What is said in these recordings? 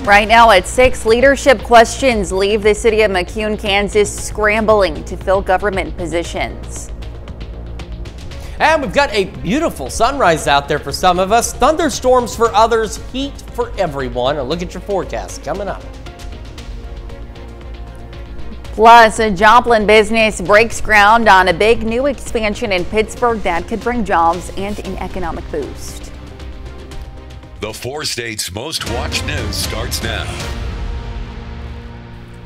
Right now at 6, leadership questions leave the city of McCune, Kansas scrambling to fill government positions. And we've got a beautiful sunrise out there for some of us, thunderstorms for others, heat for everyone. A look at your forecast coming up. Plus, a Joplin business breaks ground on a big new expansion in Pittsburgh that could bring jobs and an economic boost. The 4 states' most watched news starts now.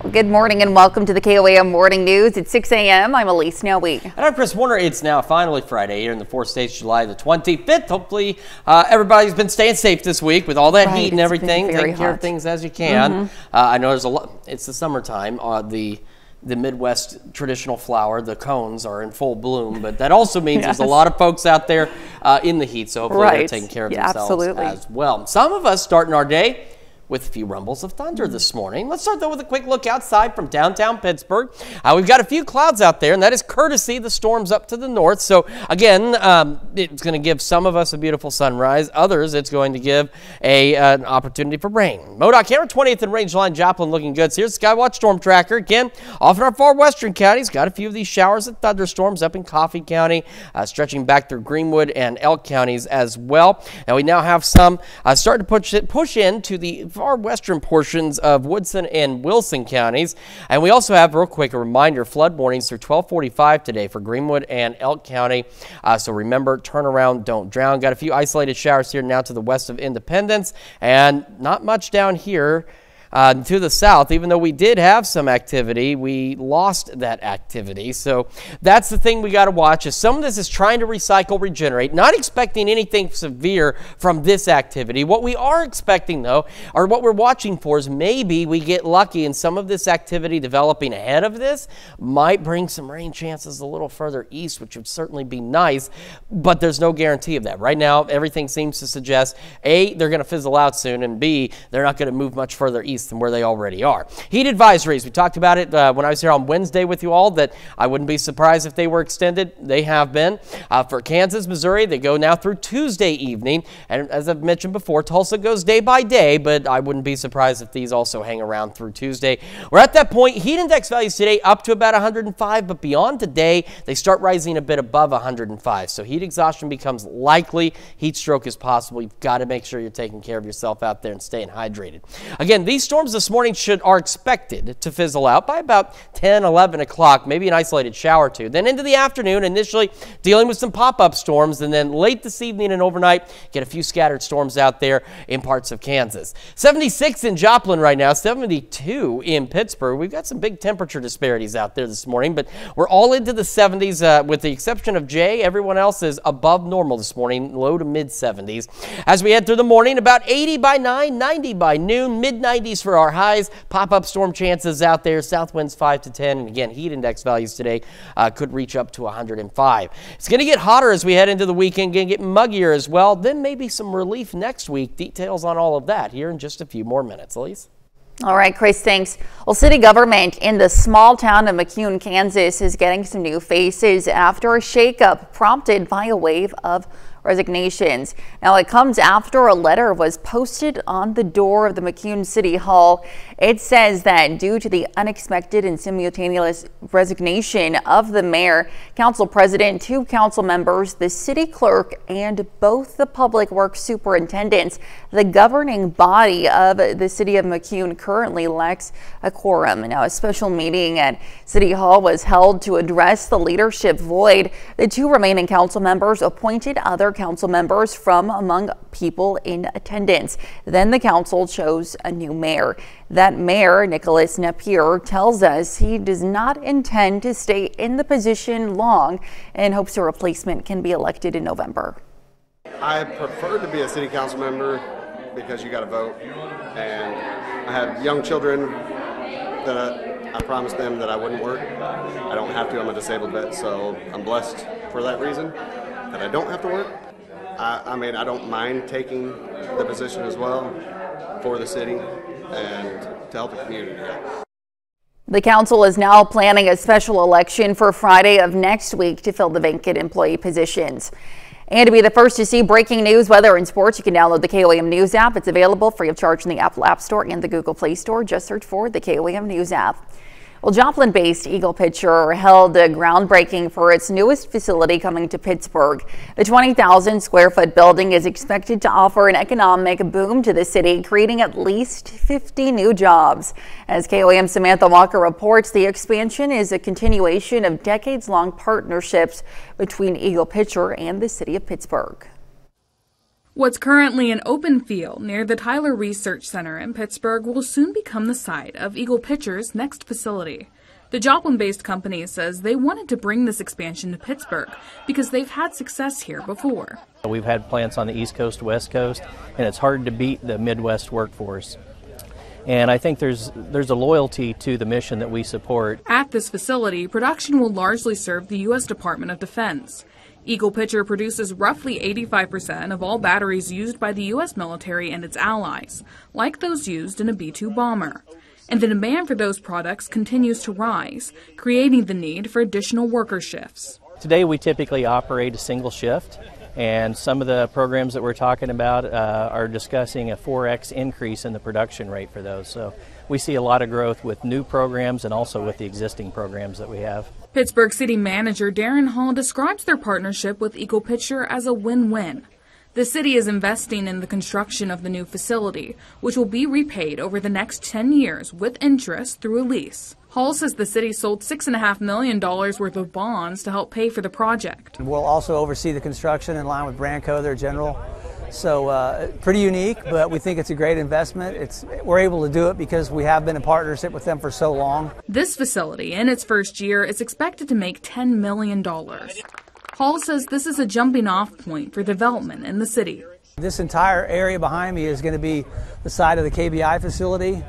Well, good morning and welcome to the KOAM Morning News at 6 a.m. I'm Elise Noe. And I'm Chris Warner. It's now finally Friday here in the 4 states, July the 25th. Hopefully everybody's been staying safe this week with all that heat and everything. Taking care of things as you can. I know there's a lot. It's the summertime. The Midwest traditional flower, the cones, are in full bloom, but that also means there's a lot of folks out there in the heat, so hopefully they're taking care of themselves as well. Some of us starting our day with a few rumbles of thunder this morning. Let's start though with a quick look outside from downtown Pittsburgh. We've got a few clouds out there, and that is courtesy the storms up to the north. So again, it's going to give some of us a beautiful sunrise. Others, it's going to give an opportunity for rain. MoDOT camera 20th and Rangeline Joplin looking good. So here's the Skywatch Storm Tracker. Again, off in our far western counties, got a few of these showers and thunderstorms up in Coffee County, stretching back through Greenwood and Elk counties as well. And we now have some starting to push into the far western portions of Woodson and Wilson counties. And we also have, real quick, a reminder, flood warnings through 12:45 today for Greenwood and Elk County. So remember, turn around, don't drown. Got a few isolated showers here now to the west of Independence, and not much down here to the south. Even though we did have some activity, we lost that activity. So that's the thing we got to watch, is some of this is trying to recycle, regenerate, not expecting anything severe from this activity. What we are expecting, though, or what we're watching for, is maybe we get lucky and some of this activity developing ahead of this might bring some rain chances a little further east, which would certainly be nice, but there's no guarantee of that. Right now, everything seems to suggest, A, they're going to fizzle out soon, and B, they're not going to move much further east than where they already are. Heat advisories, we talked about it when I was here on Wednesday with you all, that I wouldn't be surprised if they were extended. They have been. For Kansas, Missouri, they go now through Tuesday evening. And as I've mentioned before, Tulsa goes day by day, but I wouldn't be surprised if these also hang around through Tuesday. We're at that point. Heat index values today up to about 105, but beyond today, they start rising a bit above 105. So heat exhaustion becomes likely. Heat stroke is possible. You've got to make sure you're taking care of yourself out there and staying hydrated. Again, these storms this morning are expected to fizzle out by about 10, 11 o'clock, maybe an isolated shower or two. Then into the afternoon, initially dealing with some pop-up storms, and then late this evening and overnight, get a few scattered storms out there in parts of Kansas. 76 in Joplin right now, 72 in Pittsburgh. We've got some big temperature disparities out there this morning, but we're all into the 70s with the exception of Jay. Everyone else is above normal this morning, low to mid 70s. As we head through the morning, about 80 by 9, 90 by noon, mid 90s for our highs. Pop-up storm chances out there, south winds 5 to 10, and again, heat index values today could reach up to 105. It's going to get hotter as we head into the weekend, going to get muggier as well. Then maybe some relief next week. Details on all of that here in just a few more minutes. Elise? All right, Chris, thanks. Well, city government in the small town of McCune, Kansas is getting some new faces after a shakeup prompted by a wave of resignations. Now, it comes after a letter was posted on the door of the McCune City Hall. It says that due to the unexpected and simultaneous resignation of the mayor, council president, 2 council members, the city clerk, and both the public works superintendents, the governing body of the city of McCune currently lacks a quorum. Now, a special meeting at City Hall was held to address the leadership void. The 2 remaining council members appointed other council members from among people in attendance. Then the council chose a new mayor. That mayor, Nicholas Napier, tells us he does not intend to stay in the position long and hopes a replacement can be elected in November. I prefer to be a city council member because you got to vote, and I have young children that I promised them that I wouldn't work. I don't have to. I'm a disabled vet, so I'm blessed for that reason that I don't have to work. I mean, I don't mind taking the position as well for the city and to help the community out. The council is now planning a special election for Friday of next week to fill the vacant employee positions. And to be the first to see breaking news, weather, and sports, you can download the KOAM News app. It's available free of charge in the Apple App Store and the Google Play Store. Just search for the KOAM News app. Well, Joplin-based Eagle Pitcher held a groundbreaking for its newest facility coming to Pittsburgh. The 20,000 square foot building is expected to offer an economic boom to the city, creating at least 50 new jobs. As KOAM Samantha Walker reports, the expansion is a continuation of decades-long partnerships between Eagle Pitcher and the city of Pittsburgh. What's currently an open field near the Tyler Research Center in Pittsburgh will soon become the site of Eagle Pitcher's next facility. The Joplin-based company says they wanted to bring this expansion to Pittsburgh because they've had success here before. We've had plants on the East Coast, West Coast, and it's hard to beat the Midwest workforce. And I think there's a loyalty to the mission that we support. At this facility, production will largely serve the U.S. Department of Defense. Eagle Pitcher produces roughly 85% of all batteries used by the U.S. military and its allies, like those used in a B-2 bomber. And the demand for those products continues to rise, creating the need for additional worker shifts. Today we typically operate a single shift, and some of the programs that we're talking about are discussing a 4x increase in the production rate for those. So we see a lot of growth with new programs and also with the existing programs that we have. Pittsburgh City Manager Darren Hall describes their partnership with Eagle Pitcher as a win-win. The city is investing in the construction of the new facility, which will be repaid over the next 10 years with interest through a lease. Hall says the city sold $6.5 million worth of bonds to help pay for the project. We'll also oversee the construction in line with Branco, their general. So pretty unique, but we think it's a great investment. We're able to do it because we have been in partnership with them for so long. This facility, in its first year, is expected to make $10 million. Hall says this is a jumping-off point for development in the city. This entire area behind me is going to be the site of the KBI facility,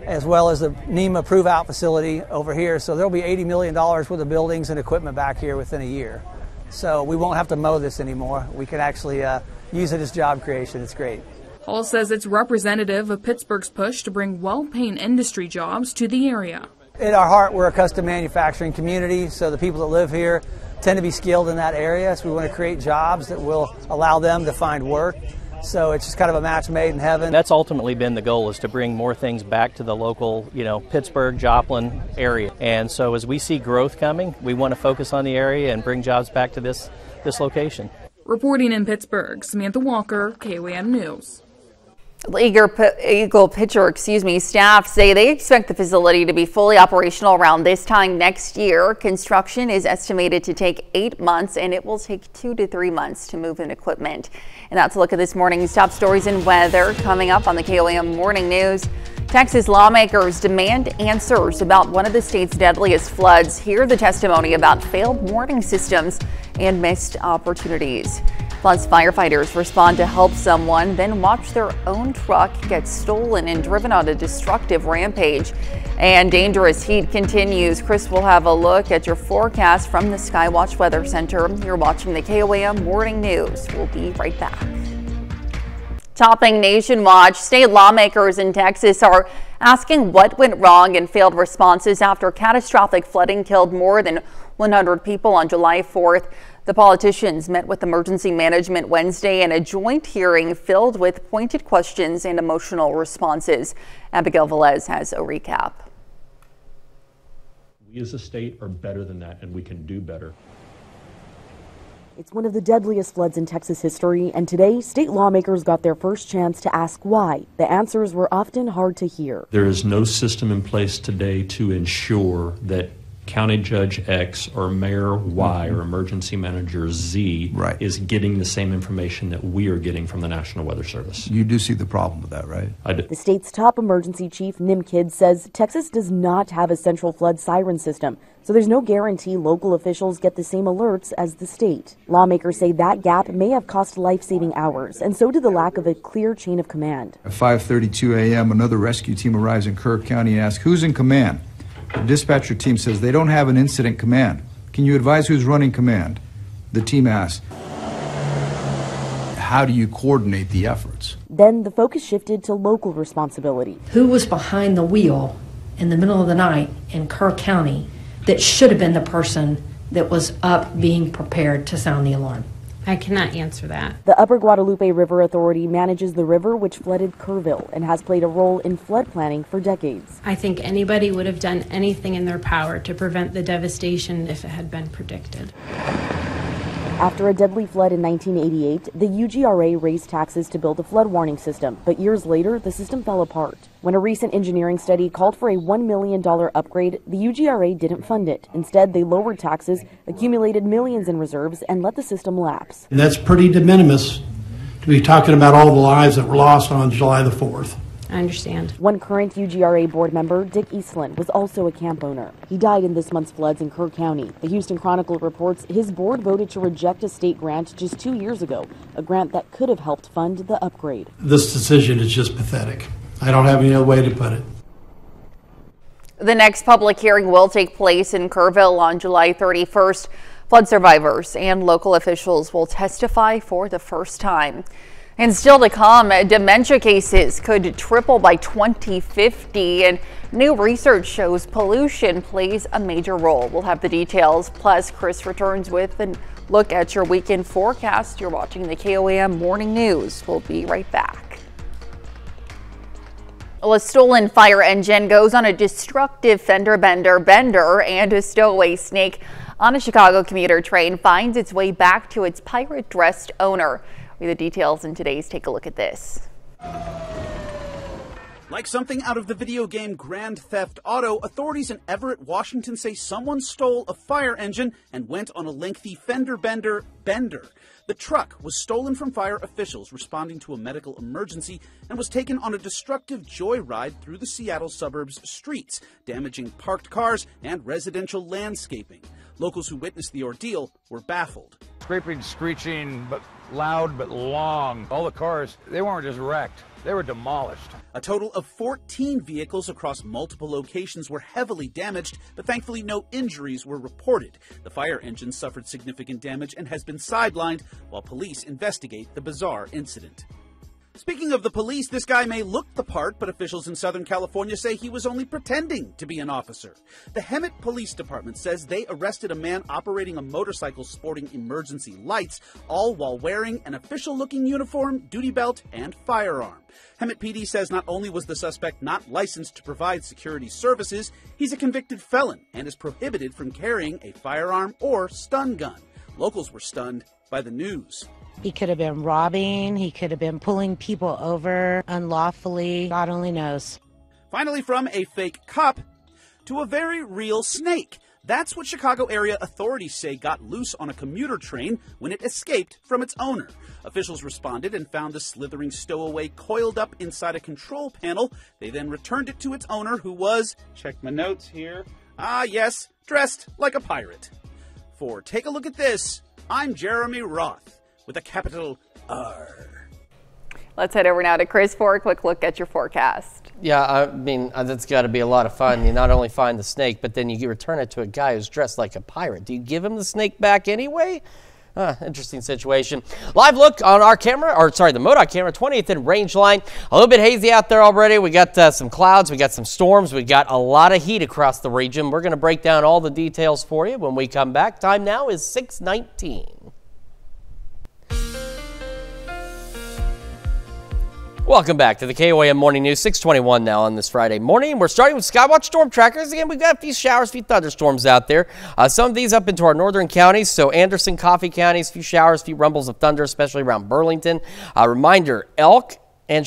as well as the NEMA prove-out facility over here. So there'll be $80 million worth of buildings and equipment back here within a year. So we won't have to mow this anymore. We can actually use it as job creation. It's great. Hall says it's representative of Pittsburgh's push to bring well-paying industry jobs to the area. At our heart, we're a custom manufacturing community, so the people that live here tend to be skilled in that area. So we want to create jobs that will allow them to find work. So it's just kind of a match made in heaven. That's ultimately been the goal, is to bring more things back to the local, Pittsburgh, Joplin area. And so as we see growth coming, we want to focus on the area and bring jobs back to this location. Reporting in Pittsburgh, Samantha Walker, KOAM News. Eagle Pitcher, staff say they expect the facility to be fully operational around this time next year. Construction is estimated to take 8 months, and it will take 2 to 3 months to move in equipment. And that's a look at this morning's top stories and weather. Coming up on the KOAM Morning News, Texas lawmakers demand answers about one of the state's deadliest floods. Hear the testimony about failed warning systems and missed opportunities. Plus, firefighters respond to help someone, then watch their own truck get stolen and driven on a destructive rampage. And dangerous heat continues. Chris will have a look at your forecast from the Skywatch Weather Center. You're watching the KOAM Morning News. We'll be right back. Topping Nation Watch, state lawmakers in Texas are asking what went wrong in failed responses after catastrophic flooding killed more than 100 people on July 4th. The politicians met with emergency management Wednesday in a joint hearing filled with pointed questions and emotional responses. Abigail Velez has a recap. We as a state are better than that, and we can do better. It's one of the deadliest floods in Texas history, and today state lawmakers got their first chance to ask why. The answers were often hard to hear. There is no system in place today to ensure that County Judge X or Mayor Y or Emergency Manager Z is getting the same information that we are getting from the National Weather Service. You do see the problem with that, right? I do. The state's top emergency chief, Nimkid, says Texas does not have a central flood siren system, so there's no guarantee local officials get the same alerts as the state. Lawmakers say that gap may have cost life-saving hours, and so did the lack of a clear chain of command. At 5:32 a.m., another rescue team arrives in Kerr County and asks, who's in command? The dispatcher team says they don't have an incident command. Can you advise who's running command? The team asks, how do you coordinate the efforts? Then the focus shifted to local responsibility. Who was behind the wheel in the middle of the night in Kerr County that should have been the person that was up being prepared to sound the alarm? I cannot answer that. The Upper Guadalupe River Authority manages the river which flooded Kerrville and has played a role in flood planning for decades. I think anybody would have done anything in their power to prevent the devastation if it had been predicted. After a deadly flood in 1988, the UGRA raised taxes to build a flood warning system, but years later, the system fell apart. When a recent engineering study called for a $1 million upgrade, the UGRA didn't fund it. Instead, they lowered taxes, accumulated millions in reserves, and let the system lapse. And that's pretty de minimis to be talking about all the lives that were lost on July the 4th. I understand. One current UGRA board member, Dick Eastland, was also a camp owner. He died in this month's floods in Kerr County. The Houston Chronicle reports his board voted to reject a state grant just 2 years ago, a grant that could have helped fund the upgrade. This decision is just pathetic. I don't have any other way to put it. The next public hearing will take place in Kerrville on July 31st. Flood survivors and local officials will testify for the first time. And still to come, dementia cases could triple by 2050, and new research shows pollution plays a major role. We'll have the details. Plus, Chris returns with a look at your weekend forecast. You're watching the KOAM Morning News. We'll be right back. Well, a stolen fire engine goes on a destructive fender bender, and a stowaway snake on a Chicago commuter train finds its way back to its pirate-dressed owner. We have the details in today's Take a Look at This. Like something out of the video game Grand Theft Auto, authorities in Everett, Washington say someone stole a fire engine and went on a lengthy fender bender. The truck was stolen from fire officials responding to a medical emergency and was taken on a destructive joyride through the Seattle suburbs' streets, damaging parked cars and residential landscaping. Locals who witnessed the ordeal were baffled. Scraping, screeching, but loud but long. All the cars, they weren't just wrecked, they were demolished. A total of 14 vehicles across multiple locations were heavily damaged, but thankfully no injuries were reported. The fire engine suffered significant damage and has been sidelined while police investigate the bizarre incident. Speaking of the police, this guy may look the part, but officials in Southern California say he was only pretending to be an officer. The Hemet Police Department says they arrested a man operating a motorcycle sporting emergency lights, all while wearing an official-looking uniform, duty belt, and firearm. Hemet PD says not only was the suspect not licensed to provide security services, he's a convicted felon and is prohibited from carrying a firearm or stun gun. Locals were stunned by the news. He could have been robbing, he could have been pulling people over unlawfully, God only knows. Finally, from a fake cop to a very real snake. That's what Chicago area authorities say got loose on a commuter train when it escaped from its owner. Officials responded and found the slithering stowaway coiled up inside a control panel. They then returned it to its owner, who was, check my notes here, yes, dressed like a pirate. For Take a Look at This, I'm Jeremy Roth with a capital R. Let's head over now to Chris for a quick look at your forecast. Yeah, I mean, that's got to be a lot of fun. You not only find the snake, but then you return it to a guy who's dressed like a pirate. Do you give him the snake back anyway? Interesting situation. Live look on our camera, the MoDOT camera, 20th and Range Line. A little bit hazy out there already. We got some clouds, we got some storms, we got a lot of heat across the region. We're going to break down all the details for you when we come back. Time now is 6:19. Welcome back to the KOAM Morning News, 6:21 now on this Friday morning. We're starting with Skywatch storm trackers. Again, we've got a few showers, a few thunderstorms out there. Some of these up into our northern counties, so Anderson, Coffee counties, a few showers, a few rumbles of thunder, especially around Burlington. Reminder, Elk and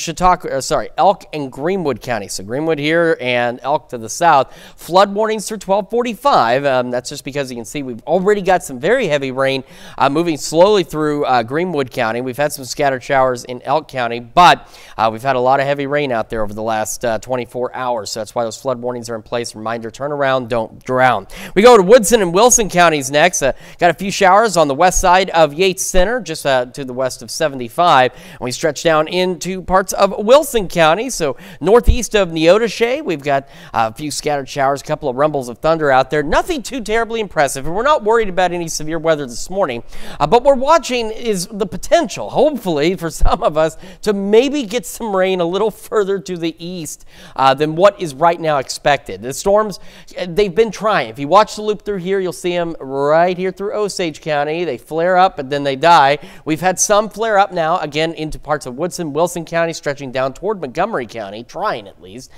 Elk and Greenwood County. So Greenwood here and Elk to the south. Flood warnings through 1245. That's just because you can see we've already got some very heavy rain moving slowly through Greenwood County. We've had some scattered showers in Elk County, but we've had a lot of heavy rain out there over the last 24 hours. So that's why those flood warnings are in place. Reminder, turn around, don't drown. We go to Woodson and Wilson counties next. Got a few showers on the west side of Yates Center, just to the west of 75. And we stretch down into parts of Wilson County. So northeast of Neodesha, we've got a few scattered showers, a couple of rumbles of thunder out there. Nothing too terribly impressive, and we're not worried about any severe weather this morning. But we're watching is the potential, hopefully, for some of us to maybe get some rain a little further to the east than what is right now expected. The storms, they've been trying. If you watch the loop through here, you'll see them right here through Osage County. They flare up, but then they die. We've had some flare up now, again, into parts of Woodson, Wilson County, stretching down toward Montgomery County, trying at least.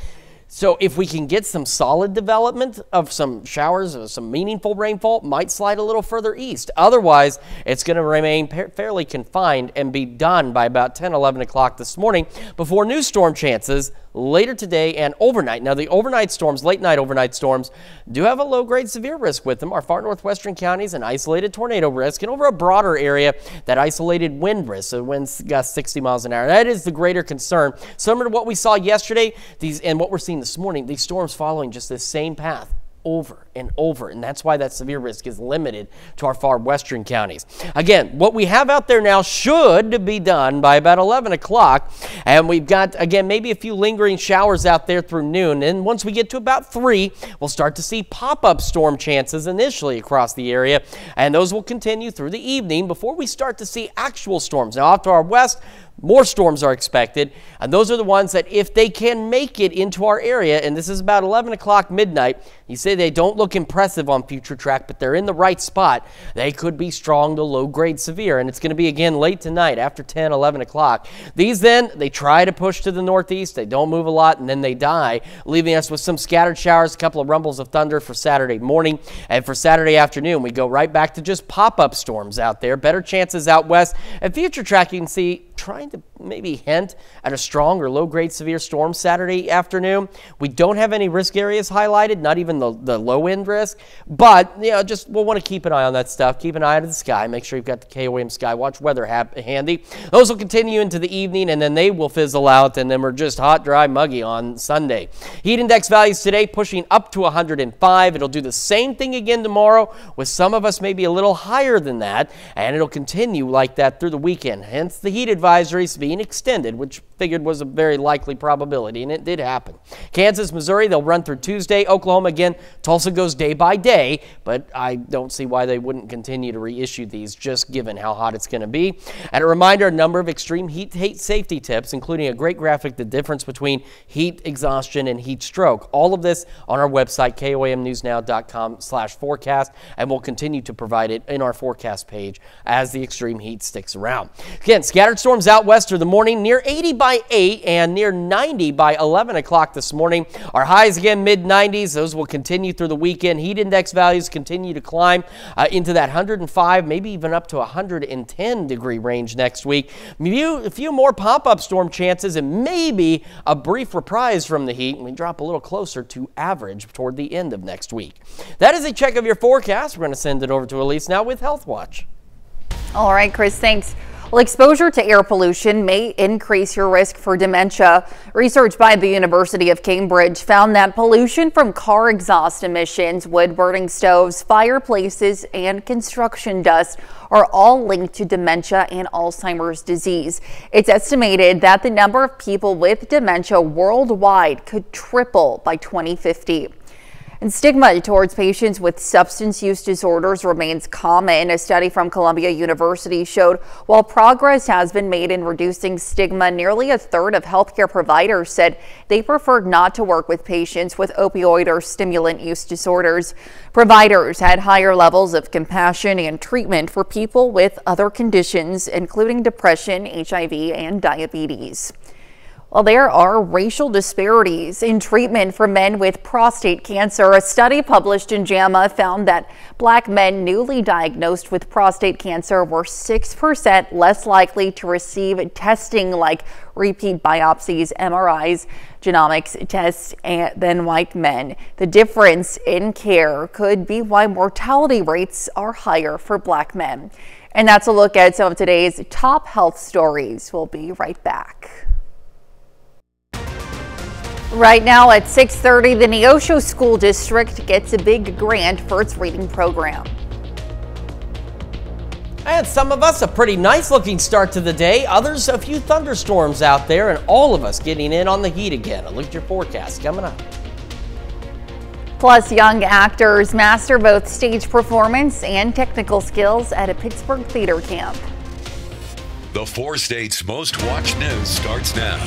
So if we can get some solid development of some showers, of some meaningful rainfall, might slide a little further east. Otherwise, it's going to remain fairly confined and be done by about 10, 11 o'clock this morning before new storm chances later today and overnight. Now, the overnight storms, late night overnight storms, do have a low-grade severe risk with them. Our far northwestern counties, an isolated tornado risk, and over a broader area, that isolated wind risk, so winds gust 60 miles an hour. That is the greater concern. Similar to what we saw yesterday, and what we're seeing this morning, these storms following just this same path over and over, and that's why that severe risk is limited to our far western counties. Again, what we have out there now should be done by about 11 o'clock, and we've got, again, maybe a few lingering showers out there through noon, and once we get to about 3, we'll start to see pop-up storm chances initially across the area, and those will continue through the evening before we start to see actual storms. Now, off to our west, more storms are expected, and those are the ones that if they can make it into our area, and this is about 11 o'clock midnight, you say they don't look impressive on future track, but they're in the right spot, they could be strong to low-grade severe, and it's going to be again late tonight after 10, 11 o'clock. These then, they try to push to the northeast, they don't move a lot, and then they die, leaving us with some scattered showers, a couple of rumbles of thunder for Saturday morning, and for Saturday afternoon, we go right back to just pop-up storms out there, better chances out west, and future track you can see trying to maybe hint at a strong or low-grade severe storm Saturday afternoon. We don't have any risk areas highlighted, not even the low-end risk, but just we'll want to keep an eye on that stuff. Keep an eye to the sky. Make sure you've got the KOM Skywatch weather handy. Those will continue into the evening, and then they will fizzle out, and then we're just hot, dry, muggy on Sunday. Heat index values today pushing up to 105. It'll do the same thing again tomorrow, with some of us maybe a little higher than that, and it'll continue like that through the weekend. Hence the heat advisories being extended, which figured was a very likely probability, and it did happen. Kansas, Missouri, they'll run through Tuesday. Oklahoma again. Tulsa goes day by day, but I don't see why they wouldn't continue to reissue these, just given how hot it's going to be. And a reminder, a number of extreme heat safety tips, including a great graphic, the difference between heat exhaustion and heat stroke. All of this on our website, KOAMnewsnow.com/forecast, and we'll continue to provide it in our forecast page as the extreme heat sticks around. Again, scattered storms out west through the morning, near 80 by 8 and near 90 by 11 o'clock this morning. Our highs again mid-90s. Those will continue through the weekend. Heat index values continue to climb into that 105, maybe even up to 110 degree range next week. A few more pop-up storm chances and maybe a brief reprise from the heat, and we drop a little closer to average toward the end of next week. That is a check of your forecast. We're going to send it over to Elise now with Health Watch. All right, Chris, thanks. Well, exposure to air pollution may increase your risk for dementia. Research by the University of Cambridge found that pollution from car exhaust emissions, wood-burning stoves, fireplaces, and construction dust are all linked to dementia and Alzheimer's disease. It's estimated that the number of people with dementia worldwide could triple by 2050. And stigma towards patients with substance use disorders remains common. A study from Columbia University showed while progress has been made in reducing stigma, nearly a third of healthcare providers said they preferred not to work with patients with opioid or stimulant use disorders. Providers had higher levels of compassion and treatment for people with other conditions, including depression, HIV, and diabetes. Well, there are racial disparities in treatment for men with prostate cancer. A study published in JAMA found that Black men newly diagnosed with prostate cancer were 6% less likely to receive testing like repeat biopsies, MRIs, genomics tests than white men. The difference in care could be why mortality rates are higher for Black men. And that's a look at some of today's top health stories. We'll be right back. Right now at 6:30, the Neosho School District gets a big grant for its reading program. And some of us, a pretty nice looking start to the day. Others, a few thunderstorms out there, and all of us getting in on the heat again. A look at your forecast coming up. Plus, young actors master both stage performance and technical skills at a Pittsburgh theater camp. The 4 states' most watched news starts now.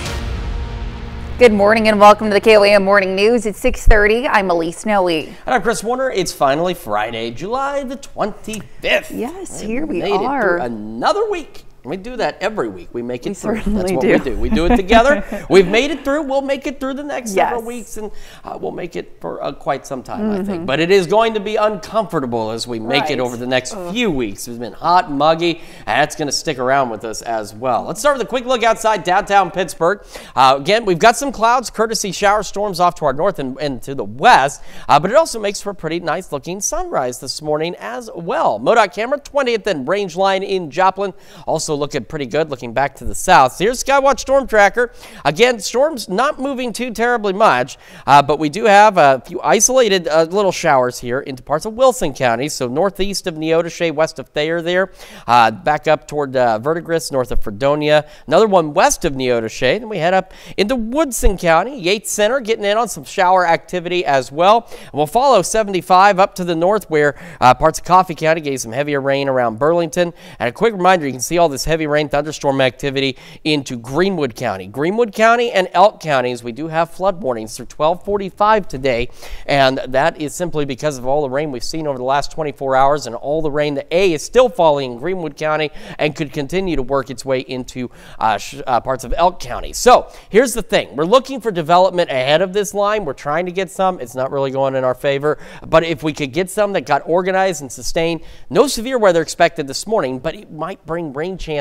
Good morning and welcome to the KOAM Morning News. It's 6:30. I'm Elise Noe. And I'm Chris Warner. It's finally Friday, July the 25th. Yes, here we made are. It through another week. We do that every week. We make it through. Certainly That's what do. we do. We do it together. We've made it through. We'll make it through the next several weeks, and we'll make it for quite some time, I think. But it is going to be uncomfortable as we make it over the next few weeks. It's been hot, muggy, and it's going to stick around with us as well. Let's start with a quick look outside downtown Pittsburgh. Again, we've got some clouds, courtesy shower storms off to our north and to the west, but it also makes for a pretty nice looking sunrise this morning as well. MoDOT camera 20th and range line in Joplin also looking pretty good. Looking back to the south. So here's Skywatch Storm Tracker. Again, storms not moving too terribly much, but we do have a few isolated little showers here into parts of Wilson County. So northeast of Neodesha, west of Thayer there, back up toward Verdigris, north of Fredonia. Another one west of Neodesha. Then we head up into Woodson County. Yates Center getting in on some shower activity as well. And we'll follow 75 up to the north where parts of Coffee County gave some heavier rain around Burlington. And a quick reminder, you can see all this heavy rain thunderstorm activity into Greenwood County. Greenwood County and Elk counties, we do have flood warnings through 12:45 today, and that is simply because of all the rain we've seen over the last 24 hours and all the rain that is still falling in Greenwood County and could continue to work its way into parts of Elk County. So here's the thing. We're looking for development ahead of this line. We're trying to get some. It's not really going in our favor, but if we could get some that got organized and sustained, no severe weather expected this morning, but it might bring rain chances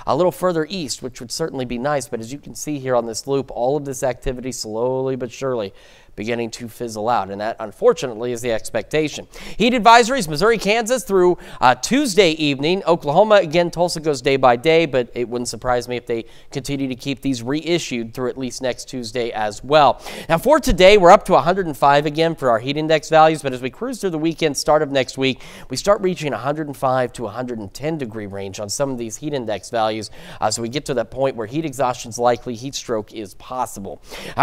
a little further east, which would certainly be nice. But as you can see here on this loop, all of this activity slowly but surely beginning to fizzle out, and that unfortunately is the expectation. Heat advisories, Missouri, Kansas through Tuesday evening. Oklahoma, again, Tulsa goes day by day, but it wouldn't surprise me if they continue to keep these reissued through at least next Tuesday as well. Now for today, we're up to 105 again for our heat index values, but as we cruise through the weekend, start of next week, we start reaching 105 to 110 degree range on some of these heat index values, so we get to that point where heat exhaustion is likely, heat stroke is possible.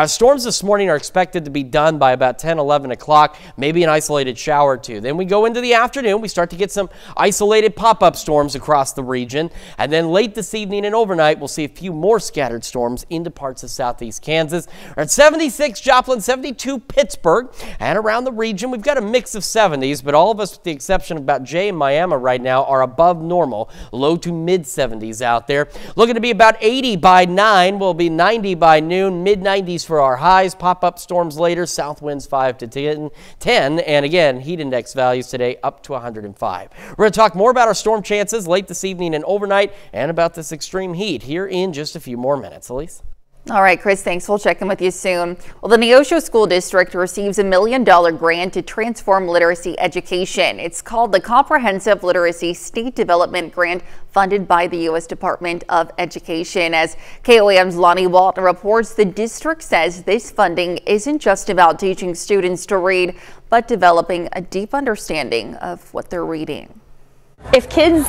Storms this morning are expected to be done by about 10, 11 o'clock, maybe an isolated shower or two. Then we go into the afternoon, we start to get some isolated pop-up storms across the region, and then late this evening and overnight, we'll see a few more scattered storms into parts of southeast Kansas. We're at 76 Joplin, 72 Pittsburgh, and around the region, we've got a mix of 70s, but all of us, with the exception of about Jay and Miami right now, are above normal, low to mid 70s out there. Looking to be about 80 by 9, we'll be 90 by noon, mid 90s for our highs, pop-up storms later. South winds 5 to 10, and again, heat index values today up to 105. We're going to talk more about our storm chances late this evening and overnight, and about this extreme heat here in just a few more minutes. Elise? All right, Chris, thanks. We'll check in with you soon. Well, the Neosho School District receives a $1 million grant to transform literacy education. It's called the Comprehensive Literacy State Development Grant, funded by the U.S. Department of Education. As KOAM's Lonnie Walton reports, the district says this funding isn't just about teaching students to read, but developing a deep understanding of what they're reading. If kids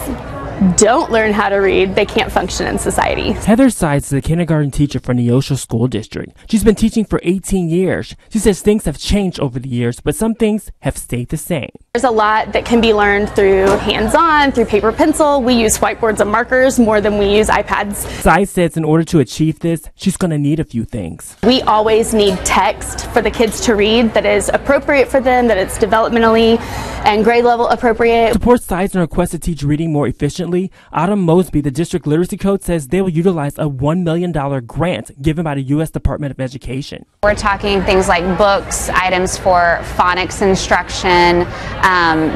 don't learn how to read, they can't function in society. Heather Sides is a kindergarten teacher for Neosho School District. She's been teaching for 18 years. She says things have changed over the years, but some things have stayed the same. There's a lot that can be learned through hands-on, through paper pencil. We use whiteboards and markers more than we use iPads. Sides says in order to achieve this, she's going to need a few things. We always need text for the kids to read that is appropriate for them, that it's developmentally and grade level appropriate. Support Sides in her quest to teach reading more efficiently. Autumn Mosby, the district literacy coach, says they will utilize a $1 million grant given by the U.S. Department of Education. We're talking things like books, items for phonics instruction,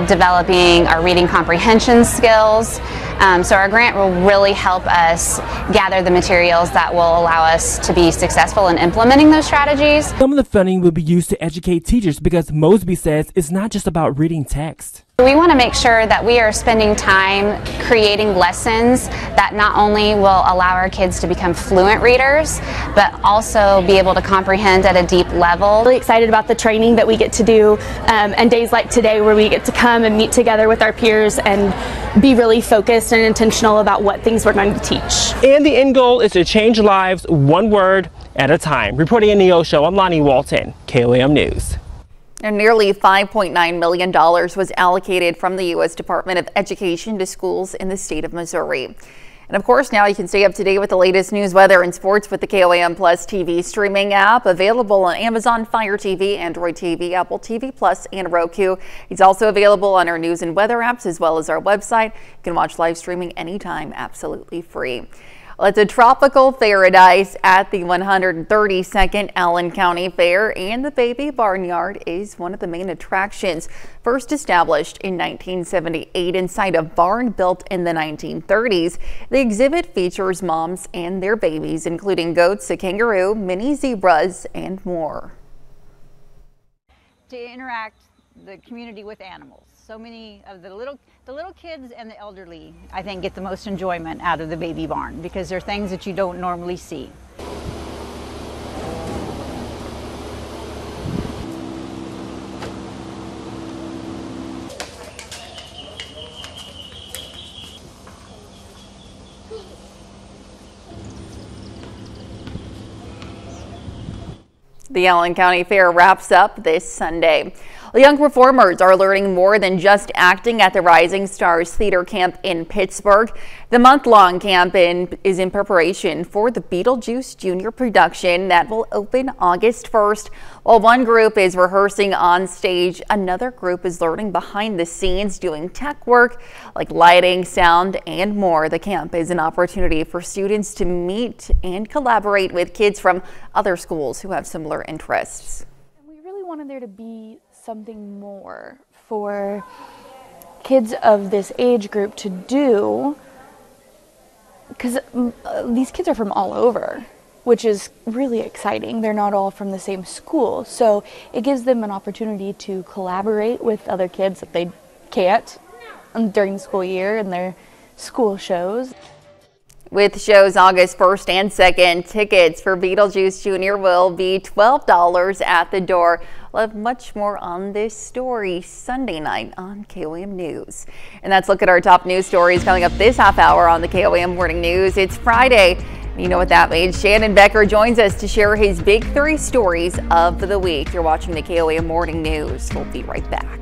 developing our reading comprehension skills. So our grant will really help us gather the materials that will allow us to be successful in implementing those strategies. Some of the funding will be used to educate teachers because Mosby says it's not just about reading text. We want to make sure that we are spending time creating lessons that not only will allow our kids to become fluent readers, but also be able to comprehend at a deep level. Really excited about the training that we get to do and days like today where we get to come and meet together with our peers and be really focused and intentional about what things we're going to teach. And the end goal is to change lives one word at a time. Reporting in Neosho, I'm Lonnie Walton, KOAM News. And nearly $5.9 million was allocated from the U.S. Department of Education to schools in the state of Missouri. And of course, now you can stay up to date with the latest news, weather, and sports with the KOAM Plus TV streaming app, available on Amazon Fire TV, Android TV, Apple TV Plus, and Roku. It's also available on our news and weather apps, as well as our website. You can watch live streaming anytime, absolutely free. Well, it's a tropical paradise at the 132nd Allen County Fair, and the Baby Barnyard is one of the main attractions. First established in 1978 inside a barn built in the 1930s, the exhibit features moms and their babies, including goats, a kangaroo, mini zebras, and more. To interact the community with animals. So many of the little kids and the elderly, I think, get the most enjoyment out of the baby barn because they're things that you don't normally see. The Allen County Fair wraps up this Sunday. Young performers are learning more than just acting at the Rising Stars Theater Camp in Pittsburgh. The month-long camp is in preparation for the Beetlejuice Jr. production that will open August 1st. While one group is rehearsing on stage, another group is learning behind the scenes, doing tech work like lighting, sound, and more. The camp is an opportunity for students to meet and collaborate with kids from other schools who have similar interests. We really wanted there to be something more for kids of this age group to do, because these kids are from all over, which is really exciting. They're not all from the same school, so it gives them an opportunity to collaborate with other kids that they can't during the school year and their school shows. With shows August 1st and 2nd, tickets for Beetlejuice Jr. will be $12 at the door. We'll have much more on this story Sunday night on KOAM News. And that's a look at our top news stories coming up this half hour on the KOAM Morning News. It's Friday. You know what that means. Shannon Becker joins us to share his big 3 stories of the week. You're watching the KOAM Morning News. We'll be right back.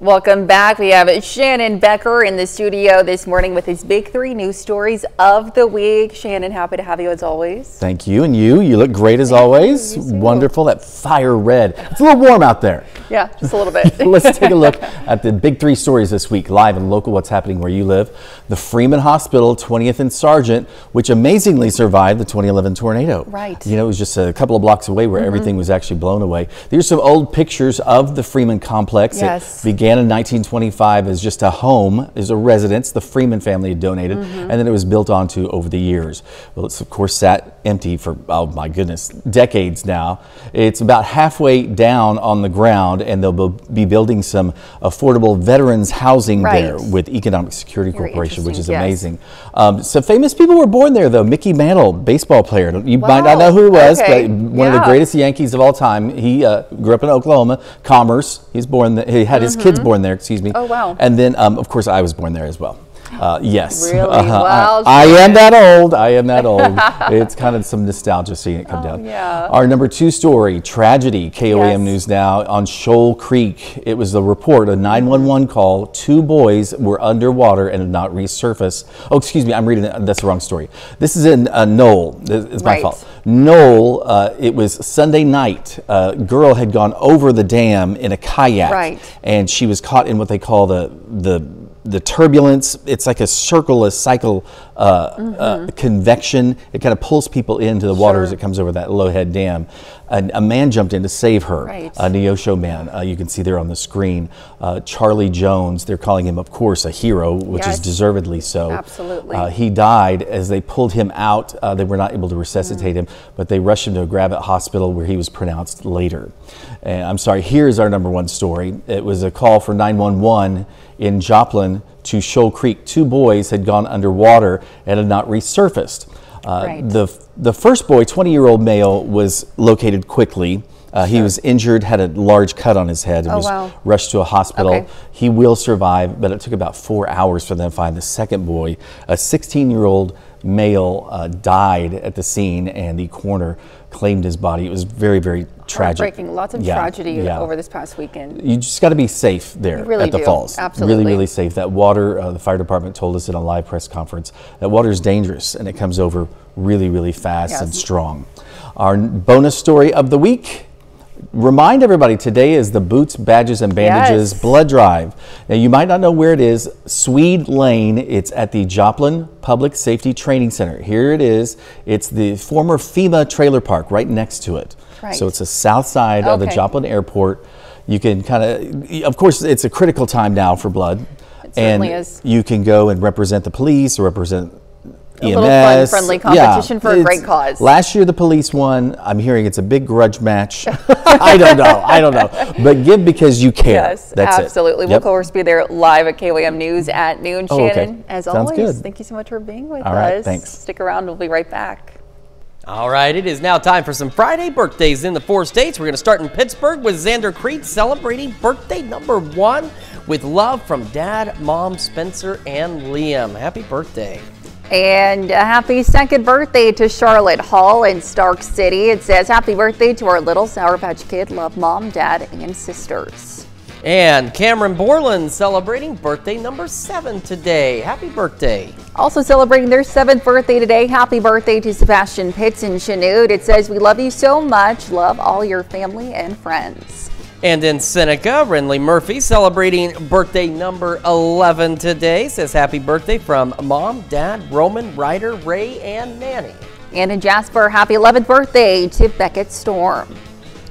Welcome back. We have Shannon Becker in the studio this morning with his big 3 news stories of the week. Shannon, happy to have you as always. Thank you. And you look great as always. Wonderful. That fire red. It's a little warm out there. Yeah, just a little bit. Let's take a look at the big 3 stories this week, live and local, what's happening where you live. The Freeman Hospital, 20th and Sargent, which amazingly survived the 2011 tornado. Right. You know, it was just a couple of blocks away where everything was actually blown away. These are some old pictures of the Freeman complex. Yes. It began in 1925 as just a home, as a residence the Freeman family had donated, and then it was built onto over the years. Well, it's of course sat empty for, oh my goodness, decades now. It's about halfway down on the ground, and they'll be building some affordable veterans housing there with Economic Security Corporation, which is amazing. Some famous people were born there, though. Mickey Mantle, baseball player. You might not know who he was, but one of the greatest Yankees of all time. He grew up in Oklahoma, Commerce. He's born. He had his kids born there. Excuse me. Oh, wow. And then, of course, I was born there as well. Yes. Really? Wow. I am that old. I am that old. It's kind of some nostalgia seeing it come down. Yeah. Our number 2 story, tragedy, KOAM News now on Shoal Creek. It was the report, a 911 call. 2 boys were underwater and have not resurfaced. Oh, excuse me. I'm reading it. That's the wrong story. This is in Knoll. It's my fault. Knoll, it was Sunday night. A girl had gone over the dam in a kayak. And she was caught in what they call the turbulence. It's like a cycle convection. It kind of pulls people into the water as it comes over that Lowhead Dam. a man jumped in to save her, Right. a Neosho man. You can see there on the screen. Charlie Jones, they're calling him, of course, a hero, which is deservedly so. Absolutely. He died as they pulled him out. They were not able to resuscitate him, but they rushed him to a Gravette hospital where he was pronounced later. I'm sorry, here's our number one story. It was a call for 911 in Joplin to Shoal Creek. 2 boys had gone underwater and had not resurfaced. The first boy, 20-year-old male, was located quickly. He was injured, had a large cut on his head, and was rushed to a hospital. He will survive, but it took about 4 hours for them to find the second boy. A 16-year-old male died at the scene, and the coroner claimed his body. It was very, very tragic. Heartbreaking. Lots of tragedy over this past weekend. You just got to be safe there at the falls. Absolutely. Really, really safe. That water, the fire department told us in a live press conference, that water is dangerous and it comes over really, really fast and strong. Our bonus story of the week. Remind everybody, today is the Boots, Badges, and Bandages Blood Drive. Now, you might not know where it is. Swede Lane. It's at the Joplin Public Safety Training Center. Here it is. It's the former FEMA trailer park right next to it. Right. So it's the south side of the Joplin Airport. You can kind of course, it's a critical time now for blood. It certainly is. You can go and represent the police or represent a EMS. little fun, friendly competition for a great cause. Last year the police won. I'm hearing it's a big grudge match. I don't know. But give because you care. Yes, That's absolutely. It. We'll of course be there live at KOAM News at noon. Shannon, as Sounds always, good. thank you so much for being with All us. right, thanks. Stick around. We'll be right back. All right, it is now time for some Friday birthdays in the 4 states. We're going to start in Pittsburgh with Xander Creed celebrating birthday number 1 with love from Dad, Mom, Spencer, and Liam. Happy birthday. And a happy second birthday to Charlotte Hall in Stark City. It says, happy birthday to our little Sour Patch Kid. Love Mom, Dad, and sisters. And Cameron Borland celebrating birthday number 7 today. Happy birthday. Also celebrating their 7th birthday today. Happy birthday to Sebastian Pitts and Chanute. It says, we love you so much. Love all your family and friends. And in Seneca, Renly Murphy celebrating birthday number 11 today. Says happy birthday from Mom, Dad, Roman, Ryder, Ray, and Nanny. And in Jasper, happy 11th birthday to Beckett Storm.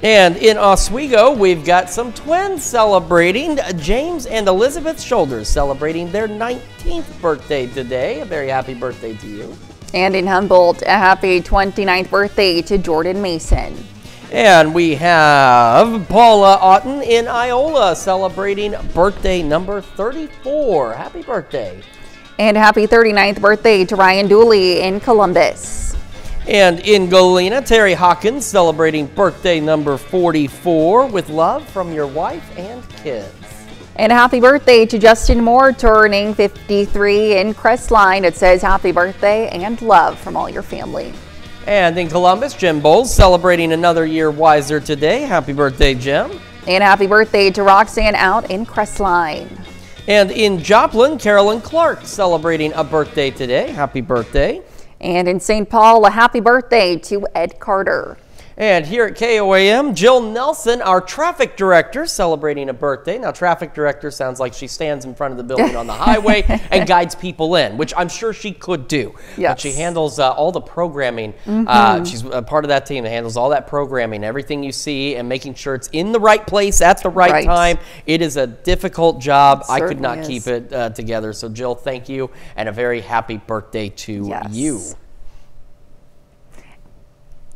And in Oswego, we've got some twins celebrating. James and Elizabeth Shoulders celebrating their 19th birthday today. A very happy birthday to you. And in Humboldt, a happy 29th birthday to Jordan Mason. And we have Paula Otten in Iola celebrating birthday number 34. Happy birthday. And happy 39th birthday to Ryan Dooley in Columbus. And in Galena, Terry Hawkins celebrating birthday number 44 with love from your wife and kids. And happy birthday to Justin Moore turning 53 in Crestline. It says happy birthday and love from all your family. And in Columbus, Jim Bowles celebrating another year wiser today. Happy birthday, Jim. And happy birthday to Roxanne out in Crestline. And in Joplin, Carolyn Clark celebrating a birthday today. Happy birthday. And in St. Paul, a happy birthday to Ed Carter. And here at KOAM, Jill Nelson, our traffic director, celebrating a birthday. Now, traffic director sounds like she stands in front of the building on the highway and guides people in, which I'm sure she could do. Yes. But she handles all the programming. She's a part of that team that handles all that programming, everything you see, and making sure it's in the right place at the right time. It is a difficult job. I could not keep it together. So, Jill, thank you, and a very happy birthday to you.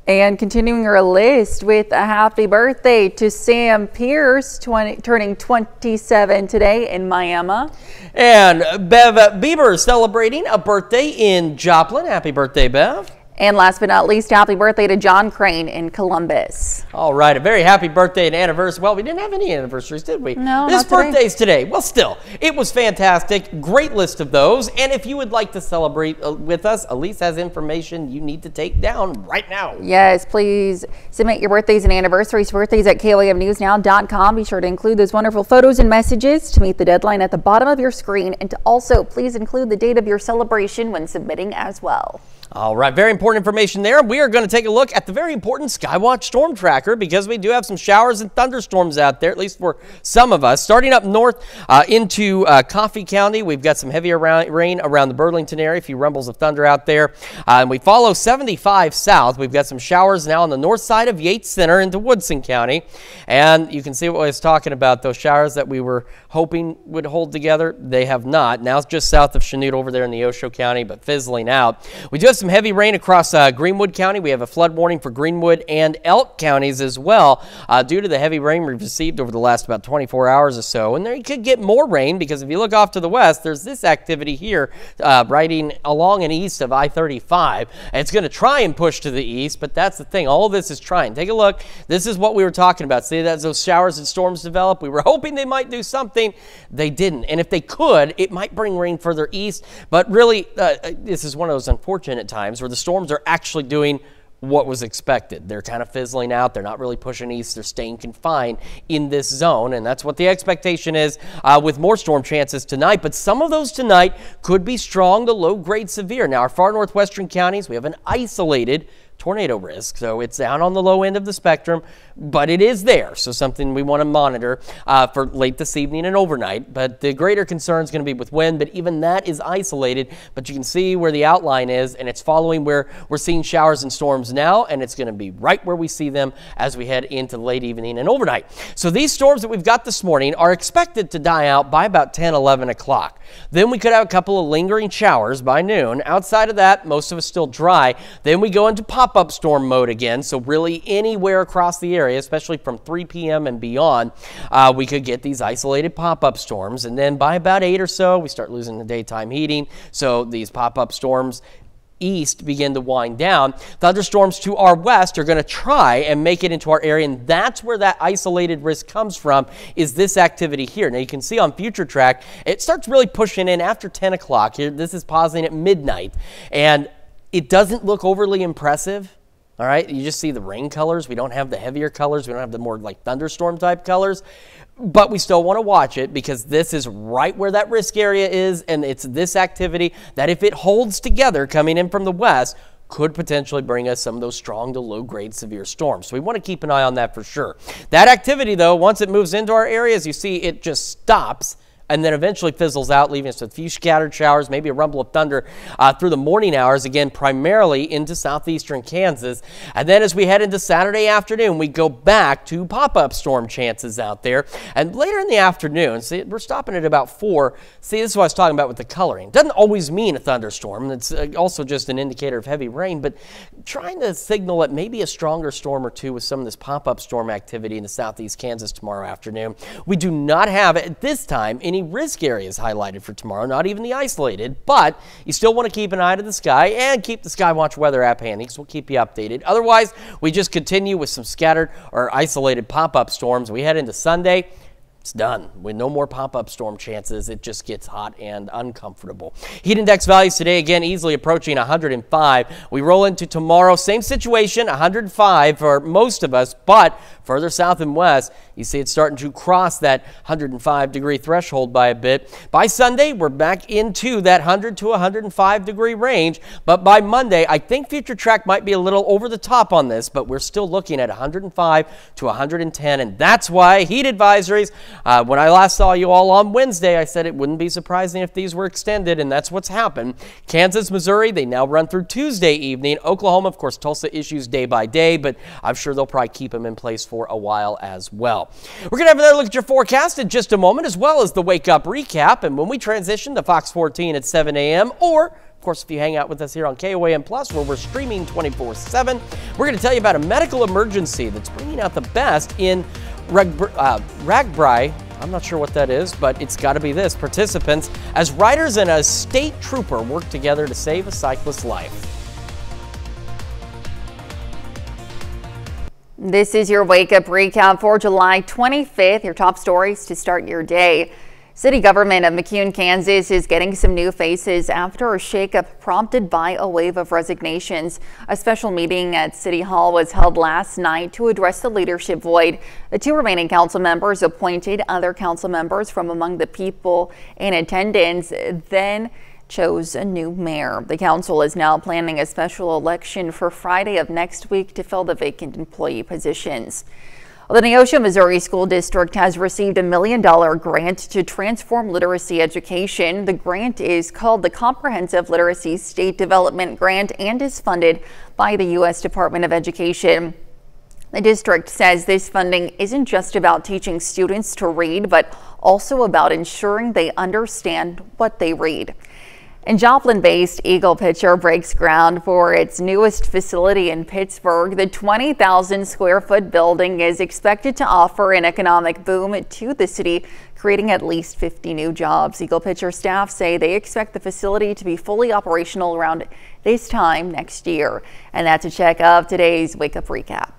And continuing our list with a happy birthday to Sam Pierce, turning 27 today in Miami. And Bev Bieber celebrating a birthday in Joplin. Happy birthday, Bev. And last but not least, happy birthday to John Crane in Columbus. All right, a very happy birthday and anniversary. Well, we didn't have any anniversaries, did we? No, This not today. birthday's today. Well, still, it was fantastic. Great list of those. And if you would like to celebrate with us, Elise has information you need to take down right now. Yes, please submit your birthdays and anniversaries to birthdays at KOAMNewsNow.com. Be sure to include those wonderful photos and messages to meet the deadline at the bottom of your screen, and to also please include the date of your celebration when submitting as well. All right, very important information there. We are going to take a look at the very important Skywatch Storm Tracker because we do have some showers and thunderstorms out there, at least for some of us. Starting up north into Coffee County, we've got some heavier rain around the Burlington area, a few rumbles of thunder out there. And we follow 75 south. We've got some showers now on the north side of Yates Center into Woodson County. And you can see what I was talking about, those showers that we were hoping would hold together. They have not. Now it's just south of Chanute over there in the Osho County, but fizzling out. We do have some heavy rain across Greenwood County. We have a flood warning for Greenwood and Elk counties as well due to the heavy rain we've received over the last about 24 hours or so. And there you could get more rain because if you look off to the west, there's this activity here riding along and east of I-35. And it's going to try and push to the east, but that's the thing. All of this is trying. Take a look. This is what we were talking about. See, as those showers and storms develop, we were hoping they might do something. They didn't. And if they could, it might bring rain further east. But really, this is one of those unfortunate times where the storms are actually doing what was expected. They're kind of fizzling out. They're not really pushing east. They're staying confined in this zone, and that's what the expectation is with more storm chances tonight. But some of those tonight could be strong to low-grade severe. Now, our far northwestern counties, we have an isolated tornado risk, so it's down on the low end of the spectrum, but it is there, so something we want to monitor for late this evening and overnight. But the greater concern is going to be with wind, but even that is isolated. But you can see where the outline is, and it's following where we're seeing showers and storms now, and it's going to be right where we see them as we head into late evening and overnight. So these storms that we've got this morning are expected to die out by about 10, 11 o'clock. Then we could have a couple of lingering showers by noon. Outside of that, most of us still dry. Then we go into pop-up storm mode again, so really anywhere across the area, especially from 3 p.m. and beyond, we could get these isolated pop-up storms. And then by about 8 or so, we start losing the daytime heating, so these pop-up storms east begin to wind down. Thunderstorms to our west are going to try and make it into our area, and that's where that isolated risk comes from, is this activity here. Now you can see on future track, it starts really pushing in after 10 o'clock. Here, this is pausing at midnight, and it doesn't look overly impressive. All right, you just see the rain colors. We don't have the heavier colors. We don't have the more like thunderstorm type colors, but we still want to watch it because this is right where that risk area is, and it's this activity that if it holds together coming in from the west could potentially bring us some of those strong to low grade severe storms. So we want to keep an eye on that for sure. That activity though, once it moves into our areas, you see it just stops and then eventually fizzles out, leaving us with a few scattered showers, maybe a rumble of thunder through the morning hours, again, primarily into southeastern Kansas. And then as we head into Saturday afternoon, we go back to pop-up storm chances out there. And later in the afternoon, see, we're stopping at about 4. See, this is what I was talking about with the coloring. Doesn't always mean a thunderstorm. It's also just an indicator of heavy rain, but trying to signal at maybe a stronger storm or two with some of this pop-up storm activity in the southeast Kansas tomorrow afternoon. We do not have, at this time, any risk areas highlighted for tomorrow, not even the isolated, but you still want to keep an eye to the sky and keep the Skywatch weather app handy because we'll keep you updated. Otherwise, we just continue with some scattered or isolated pop-up storms. We head into Sunday. It's done. With no more pop-up storm chances, it just gets hot and uncomfortable. Heat index values today, again, easily approaching 105. We roll into tomorrow, same situation, 105 for most of us, but further south and west, you see it's starting to cross that 105-degree threshold by a bit. By Sunday, we're back into that 100 to 105-degree range, but by Monday, I think future track might be a little over the top on this, but we're still looking at 105 to 110, and that's why heat advisories. When I last saw you all on Wednesday, I said it wouldn't be surprising if these were extended, and that's what's happened. Kansas, Missouri, they now run through Tuesday evening. Oklahoma, of course, Tulsa issues day by day, but I'm sure they'll probably keep them in place for a while as well. We're going to have another look at your forecast in just a moment, as well as the Wake Up Recap, and when we transition to Fox 14 at 7 a.m., or of course, if you hang out with us here on KOAM Plus, where we're streaming 24/7, we're going to tell you about a medical emergency that's bringing out the best in Ragbri. I'm not sure what that is, but it's got to be this. Participants as riders and a state trooper work together to save a cyclist's life. This is your Wake Up Recap for July 25th. Your top stories to start your day. City government of McCune, Kansas is getting some new faces after a shakeup prompted by a wave of resignations. A special meeting at City Hall was held last night to address the leadership void. The 2 remaining council members appointed other council members from among the people in attendance, then chose a new mayor. The council is now planning a special election for Friday of next week to fill the vacant employee positions. Well, the Neosho, Missouri School District has received $1 million grant to transform literacy education. The grant is called the Comprehensive Literacy State Development Grant and is funded by the U.S. Department of Education. The district says this funding isn't just about teaching students to read, but also about ensuring they understand what they read. And Joplin-based Eagle Pitcher breaks ground for its newest facility in Pittsburgh. The 20,000 square foot building is expected to offer an economic boom to the city, creating at least 50 new jobs. Eagle Pitcher staff say they expect the facility to be fully operational around this time next year. And that's a check of today's Wake Up Recap.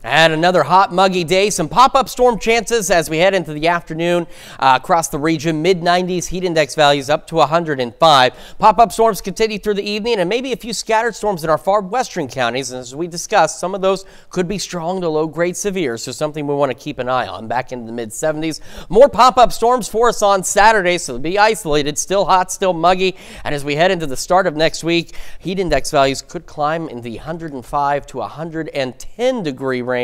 And another hot, muggy day. Some pop-up storm chances as we head into the afternoon across the region. Mid-90s, heat index values up to 105. Pop-up storms continue through the evening, and maybe a few scattered storms in our far western counties. And as we discussed, some of those could be strong to low-grade severe, so something we want to keep an eye on. Back into the mid-70s. More pop-up storms for us on Saturday, so they'll be isolated. Still hot, still muggy. And as we head into the start of next week, heat index values could climb in the 105 to 110 degree range.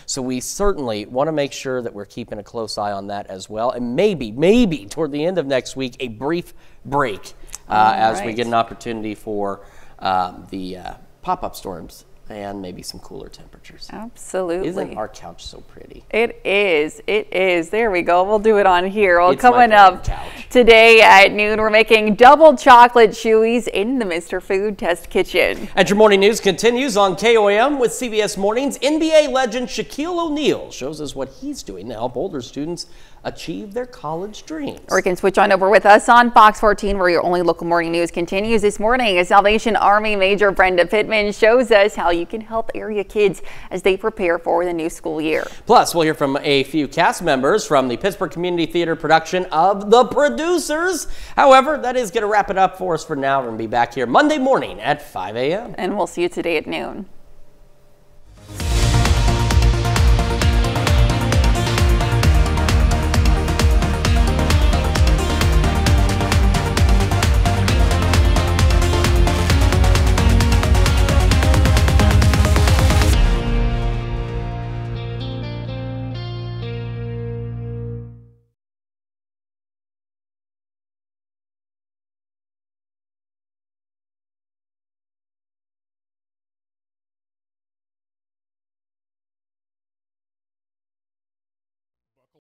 So we certainly want to make sure that we're keeping a close eye on that as well. And maybe toward the end of next week, a brief break as we get an opportunity for the pop-up storms and maybe some cooler temperatures. Absolutely. Isn't our couch so pretty? It is. It is. There we go. We'll do it on here. Well, coming up today at noon, we're making double chocolate chewies in the Mr. Food Test Kitchen. And your morning news continues on KOAM with CBS Mornings. NBA legend Shaquille O'Neal shows us what he's doing to help older students achieve their college dreams. Or you can switch on over with us on Fox 14, where your only local morning news continues. This morning, a Salvation Army Major Brenda Pittman shows us how you can help area kids as they prepare for the new school year. Plus, we'll hear from a few cast members from the Pittsburgh Community Theater production of The Producers. However, that is going to wrap it up for us for now. We're going to be back here Monday morning at 5 a.m. And we'll see you today at noon.